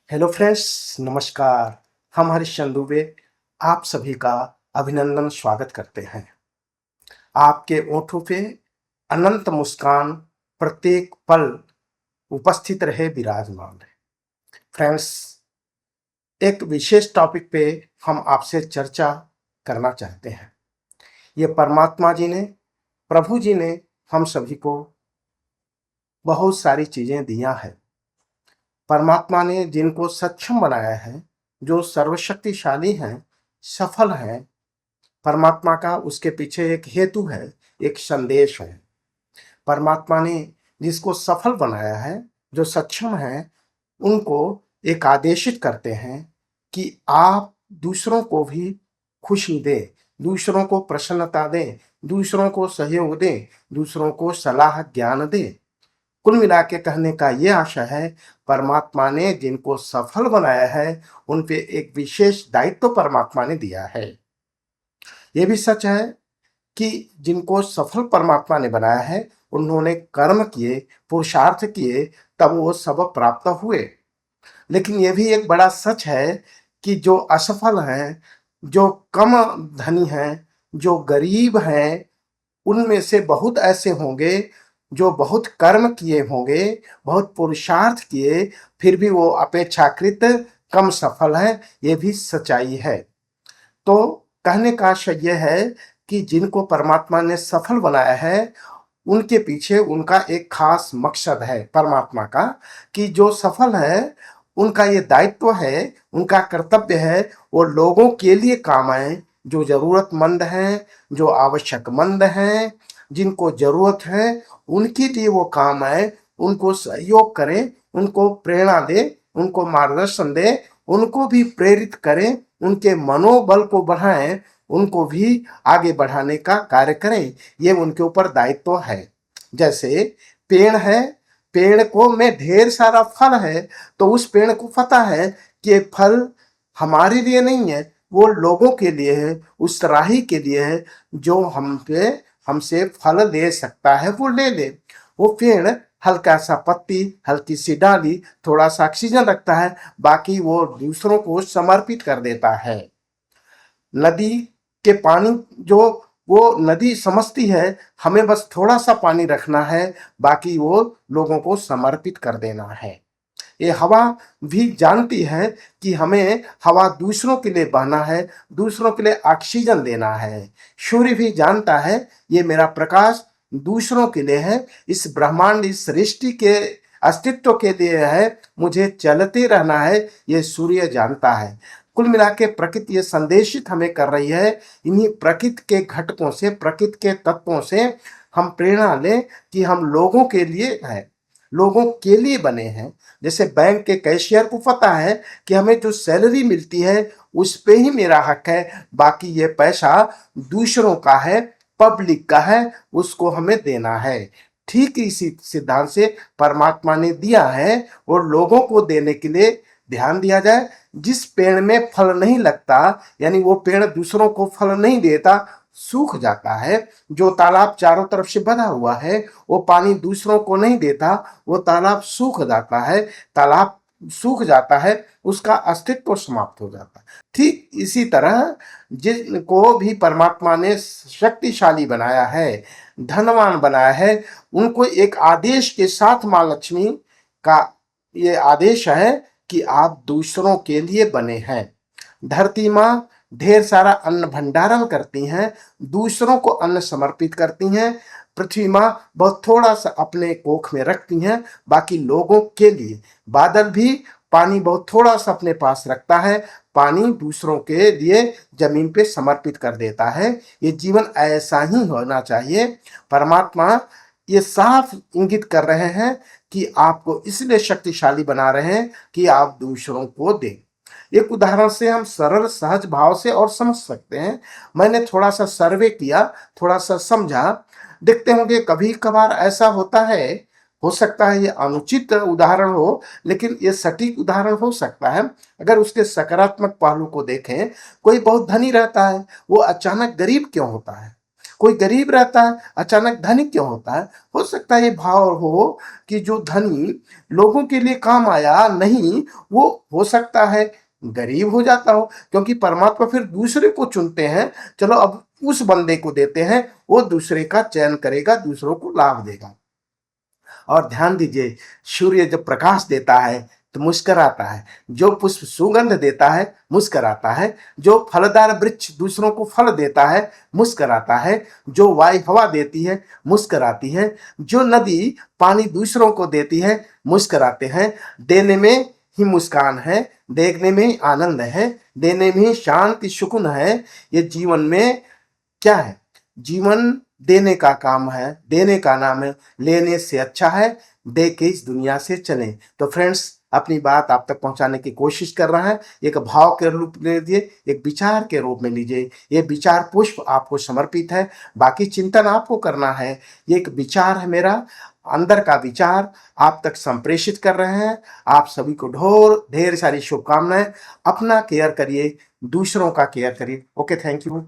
Hello friends, नमस्कार। हम हरीश दुबे आप सभी का अभिनंदन स्वागत करते हैं। आपके ओठों पे अनंत मुस्कान प्रत्येक पल उपस्थित रहे, विराजमान रहे। फ्रेंड्स, एक विशेष टॉपिक पे हम आपसे चर्चा करना चाहते हैं। ये परमात्मा जी ने, प्रभु जी ने हम सभी को बहुत सारी चीजें दिया है। परमात्मा ने जिनको सक्षम बनाया है, जो सर्वशक्तिशाली हैं, सफल हैं, परमात्मा का उसके पीछे एक हेतु है, एक संदेश है। परमात्मा ने जिसको सफल बनाया है, जो सक्षम है, उनको एक आदेशित करते हैं कि आप दूसरों को भी खुशी दें, दूसरों को प्रसन्नता दें, दूसरों को सहयोग दें, दूसरों को सलाह ज्ञान दें। कुल मिला के कहने का ये आशा है, परमात्मा ने जिनको सफल बनाया है, उन पे एक विशेष दायित्व परमात्मा ने दिया है। ये भी सच है कि जिनको सफल परमात्मा ने बनाया है, उन्होंने कर्म किए, पुरुषार्थ किए, तब वो सब प्राप्त हुए। लेकिन ये भी एक बड़ा सच है कि जो असफल हैं, जो कम धनी हैं, जो गरीब हैं, उनमें से बहुत ऐसे होंगे जो बहुत कर्म किए होंगे, बहुत पुरुषार्थ किए, फिर भी वो अपेक्षाकृत कम सफल है। ये भी सच्चाई है। तो कहने का आशय यह है कि जिनको परमात्मा ने सफल बनाया है, उनके पीछे उनका एक खास मकसद है परमात्मा का, कि जो सफल है, उनका ये दायित्व है, उनका कर्तव्य है, वो लोगों के लिए काम आए, जो जरूरतमंद हैं, जो आवश्यकमंद हैं, जिनको जरूरत है, उनके लिए वो काम आए, उनको सहयोग करें, उनको प्रेरणा दें, उनको मार्गदर्शन दें, उनको भी प्रेरित करें, उनके मनोबल को बढ़ाएं, उनको भी आगे बढ़ाने का कार्य करें। ये उनके ऊपर दायित्व है। जैसे पेड़ है, पेड़ को में ढेर सारा फल है, तो उस पेड़ को पता है कि ये फल हमारे लिए नहीं है, वो लोगों के लिए है, उस राही के लिए है। जो हमसे फल ले सकता है वो ले ले। वो पेड़ हल्का सा पत्ती, हल्की सी डाली, थोड़ा सा ऑक्सीजन रखता है, बाकी वो दूसरों को समर्पित कर देता है। नदी के पानी जो वो नदी समझती है, हमें बस थोड़ा सा पानी रखना है, बाकी वो लोगों को समर्पित कर देना है। ये हवा भी जानती है कि हमें हवा दूसरों के लिए बहना है, दूसरों के लिए ऑक्सीजन देना है। सूर्य भी जानता है ये मेरा प्रकाश दूसरों के लिए है, इस ब्रह्मांड, इस सृष्टि के अस्तित्व के लिए है, मुझे चलते रहना है, ये सूर्य जानता है। कुल मिला के प्रकृति ये संदेशित हमें कर रही है। इन्हीं प्रकृति के घटकों से, प्रकृति के तत्वों से हम प्रेरणा लें कि हम लोगों के लिए हैं, लोगों के लिए बने हैं। जैसे बैंक के कैशियर को पता है कि हमें जो सैलरी मिलती है उस पे ही मेरा हक है, बाकी ये पैसा दूसरों का है, पब्लिक का है, उसको हमें देना है। ठीक इसी सिद्धांत से परमात्मा ने दिया है, वो लोगों को देने के लिए ध्यान दिया जाए। जिस पेड़ में फल नहीं लगता, यानी वो पेड़ दूसरों को फल नहीं देता, सूख जाता है। जो तालाब चारों तरफ से बंधा हुआ है, वो पानी दूसरों को नहीं देता, वो तालाब सूख जाता है। तालाब सूख जाता है, उसका अस्तित्व समाप्त हो जाता है। ठीक इसी तरह जिनको भी परमात्मा ने शक्तिशाली बनाया है, धनवान बनाया है, उनको एक आदेश के साथ माँ लक्ष्मी का ये आदेश है कि आप दूसरों के लिए बने हैं। धरती माँ ढेर सारा अन्न भंडारण करती हैं, दूसरों को अन्न समर्पित करती हैं। पृथ्वी माँ बहुत थोड़ा सा अपने कोख में रखती हैं, बाकी लोगों के लिए। बादल भी पानी बहुत थोड़ा सा अपने पास रखता है, पानी दूसरों के लिए जमीन पे समर्पित कर देता है। ये जीवन ऐसा ही होना चाहिए। परमात्मा ये साफ इंगित कर रहे हैं कि आपको इसलिए शक्तिशाली बना रहे हैं कि आप दूसरों को दें। एक उदाहरण से हम सरल सहज भाव से और समझ सकते हैं। मैंने थोड़ा सा सर्वे किया, थोड़ा सा समझा। देखते होंगे कभी कभार ऐसा होता है, हो सकता है ये अनुचित उदाहरण हो, लेकिन ये सटीक उदाहरण हो सकता है। अगर उसके सकारात्मक पहलू को देखें, कोई बहुत धनी रहता है, वो अचानक गरीब क्यों होता है? कोई गरीब रहता है, अचानक धनी क्यों होता है? हो सकता है ये भाव हो कि जो धनी लोगों के लिए काम आया नहीं, वो हो सकता है गरीब हो जाता हो, क्योंकि परमात्मा फिर दूसरे को चुनते हैं। चलो अब उस बंदे को देते हैं, वो दूसरे का चयन करेगा, दूसरों को लाभ देगा। और ध्यान दीजिए, सूर्य जब प्रकाश देता है तो मुस्कराता है, जो पुष्प सुगंध देता है मुस्कराता है, जो फलदार वृक्ष दूसरों को फल देता है मुस्कराता है, जो वायु हवा देती है मुस्कराती है, जो नदी पानी दूसरों को देती है मुस्कराते हैं। देने में ही मुस्कान है, देखने में ही आनंद है, देने में ही शांति सुकून है। ये जीवन में क्या है? जीवन देने का काम है, देने का नाम है, लेने से अच्छा है दे के इस दुनिया से चले। तो फ्रेंड्स, अपनी बात आप तक पहुंचाने की कोशिश कर रहा है, एक भाव के रूप में लीजिए, एक विचार के रूप में लीजिए। ये विचार पुष्प आपको समर्पित है, बाकी चिंतन आपको करना है। ये एक विचार है मेरा, अंदर का विचार आप तक संप्रेषित कर रहे हैं। आप सभी को ढेर सारी शुभकामनाएं। अपना केयर करिए, दूसरों का केयर करिए। Okay, thank you.